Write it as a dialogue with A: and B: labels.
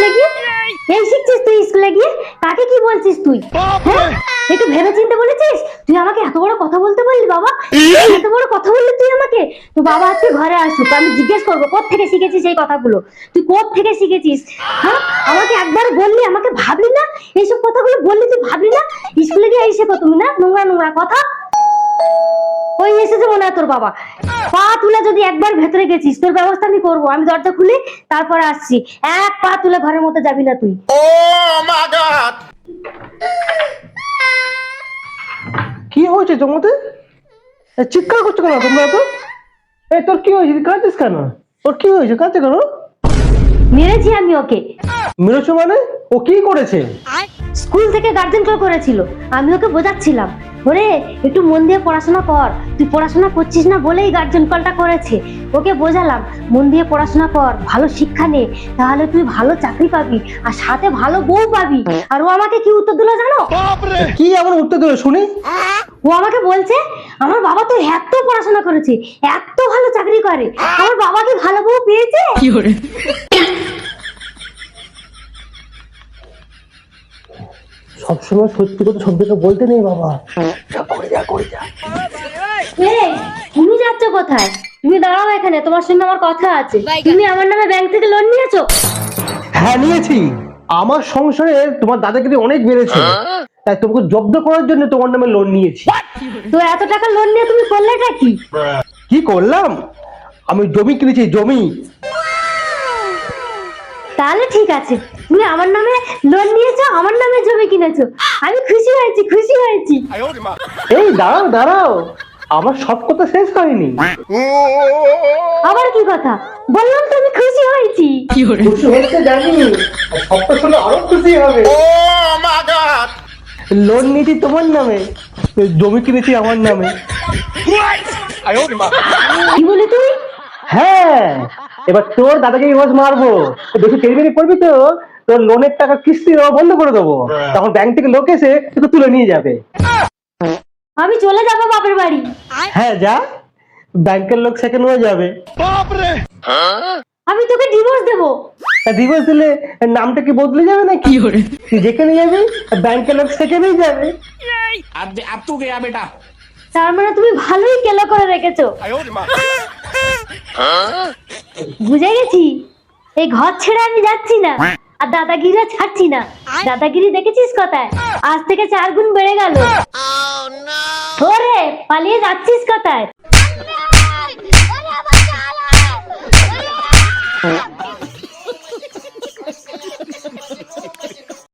A: স্কুলে গিয়ে? এই শিখছিস তুই স্কুলে গিয়ে? কাকে কি বলছিস তুই? হ্যাঁ, একটু ভেবে চিন্তে বলেছিস? তুই আমাকে এত বড় কথা বলতে বললি বাবা? এত বড় কথা বললি তুই আমাকে? তো বাবা আজকে ঘরে আসুক, আমি জিজ্ঞেস করবো কোথা থেকে শিখেছিস এই কথাগুলো। তুই কোথা থেকে শিখেছিস? হ্যাঁ, আমাকে একবার বললি, আমাকে ভাবলি না? এইসব কথাগুলো বললি তুই ভাবলি না? স্কুলে গিয়ে এই শেখো তুমি না নোংরা নোংরা কথা। ওই এসেছে মনে হয় তোর বাবা। পা তুলে যদি একবার ভেতরে গেছিস, তোর ব্যবস্থা আমি করবো। আমি দরজা খুলি, তারপরে আসছি। এক পা তুলে ঘরের মধ্যে যাবি না তুই।
B: কি হয়েছে তোমাদের? চিৎকার করছো কেন তোমরা তো? এই তোর কি হয়েছে? কাঁদছিস কেন? তোর কি হয়েছে? কাঁদছে কেন?
A: মেরেছি আমি ওকে।
B: মেরেছো মানে? ও কি করেছে?
A: স্কুল থেকে গার্জেন কল করেছিল, আমি ওকে বোঝাচ্ছিলাম, ওরে একটু মন দিয়ে পড়াশোনা কর, তুই পড়াশোনা করছিস না বলেই গার্জেন কলটা করেছে। ওকে বোঝালাম মন দিয়ে পড়াশোনা কর, ভালো শিক্ষা নে, তাহলে তুই ভালো চাকরি পাবি আর সাথে ভালো বউ পাবি। আর ও আমাকে কি উত্তর দিল জানো?
B: কি এমন উত্তর দিল শুনি?
A: ও আমাকে বলছে আমার বাবা তো এত পড়াশোনা করেছে, এত ভালো চাকরি করে, আমার বাবা কি ভালো বউ পেয়েছে?
B: সবসময় সত্যি কথা সত্যিটা বলতে নেই বাবা। যা করে যা করে যা।
A: এই, তুমি যাচ্ছ কোথায়? তুমি দাঁড়াও এখানে, তোমার সঙ্গে আমার কথা আছে। তুমি আমার নামে ব্যাংক থেকে লোন নিয়েছো?
B: হ্যাঁ নিয়েছি। আমার সংসারে তোমার দাদাগিরি অনেক বেড়েছে, তাই তোমাকে জব্দ করার জন্য তোমার নামে লোন নিয়েছি।
A: তো এত টাকা লোন নিয়ে তুমি করলেটা কি?
B: কি করলাম? আমি জমি কিনেছি, জমি।
A: তাহলে ঠিক আছে, তুমি আমার নামে লোন নিয়েছো, আমার নামে জমি কিনেছো। আমি খুশি হয়েছি, খুশি হয়েছি।
B: এই দাঁড়াও দাঁড়াও, আমার সব কথা শেষ হয়নি।
A: আবার কি কথা? বললাম তো আমি খুশি হয়েছি।
B: খুশি হচ্ছে জানি, আর সবটা শুনে আরো খুশি হবে। লোন নিয়েছি তোমার নামে, জমি কিনেছি আমার নামে।
A: কি বলি তুই?
B: হ্যাঁ, এবার তোর দাদাকে রোজ মারবো, বেশি টেরিমেরি করবি তো তোর লোনের টাকা কিস্তি দেওয়া বন্ধ করে দেবো। তখন ব্যাংক থেকে লোক এসে তোকে তুলে নিয়ে যাবে।
A: আমি চলে যাবো বাপের বাড়ি।
B: হ্যাঁ যা, ব্যাংকের লোক সেকেন্ড হয়ে যাবে।
A: আমি তোকে ডিভোর্স দেবো।
B: ডিভোর্স দিলে নামটা কি বদলে যাবে না কি? তুই যেখানে যাবি ব্যাংকের লোক সেখানেই যাবে।
C: अब तू गया बेटा।
A: তার মানে তুমি ভালোই কেলো করে রেখেছো। বুঝে গেছি, এই ঘর ছেড়ে আমি যাচ্ছি না, আর দাদাগিরি ছাড়ছি না। দাদাগিরি দেখেছিস কোথায়? আজ থেকে 4 গুণ বেড়ে গেল। ওরে পালিয়ে যাচ্ছিস কোথায়?